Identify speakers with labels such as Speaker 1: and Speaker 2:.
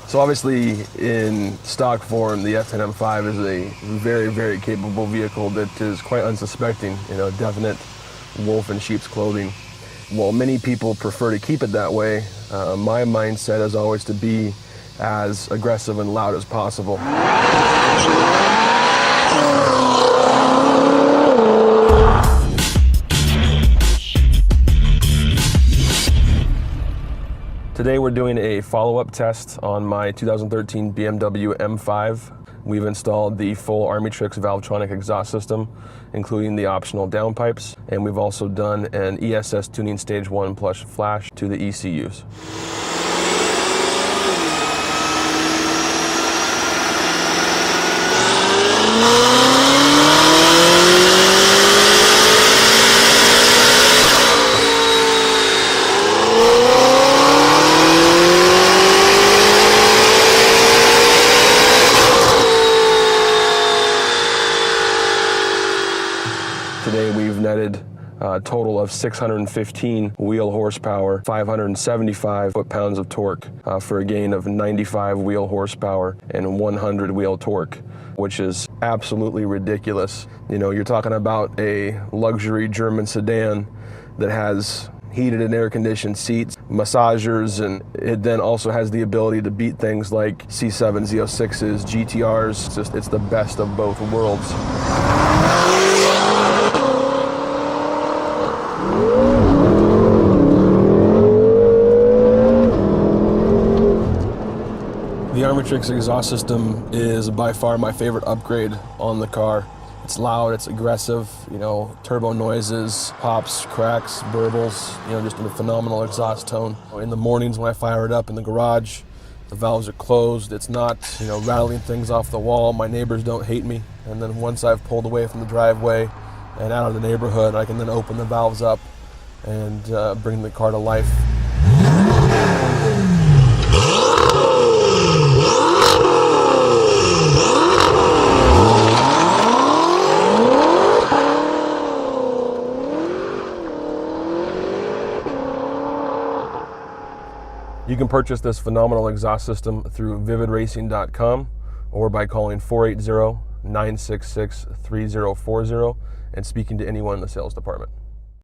Speaker 1: So obviously in stock form, the F10 M5 is a very, very capable vehicle that is quite unsuspecting, definite wolf in sheep's clothing. While many people prefer to keep it that way, my mindset is always to be as aggressive and loud as possible. Today we're doing a follow-up test on my 2013 BMW M5. We've installed the full Armitrix Valvetronic exhaust system, including the optional downpipes, and we've also done an ESS tuning stage 1 plus flash to the ECUs. Today we've netted a total of 615 wheel horsepower, 575 foot-pounds of torque for a gain of 95 wheel horsepower and 100 wheel torque, which is absolutely ridiculous. You're talking about a luxury German sedan that has heated and air-conditioned seats, massagers, and it then also has the ability to beat things like C7, Z06s, GTRs. It's the best of both worlds. The Armitrix exhaust system is by far my favorite upgrade on the car. It's loud, it's aggressive, turbo noises, pops, cracks, burbles, just a phenomenal exhaust tone. In the mornings when I fire it up in the garage, the valves are closed, it's not, rattling things off the wall, my neighbors don't hate me. And then once I've pulled away from the driveway and out of the neighborhood, I can then open the valves up and bring the car to life. You can purchase this phenomenal exhaust system through vividracing.com or by calling 480-966-3040 and speaking to anyone in the sales department.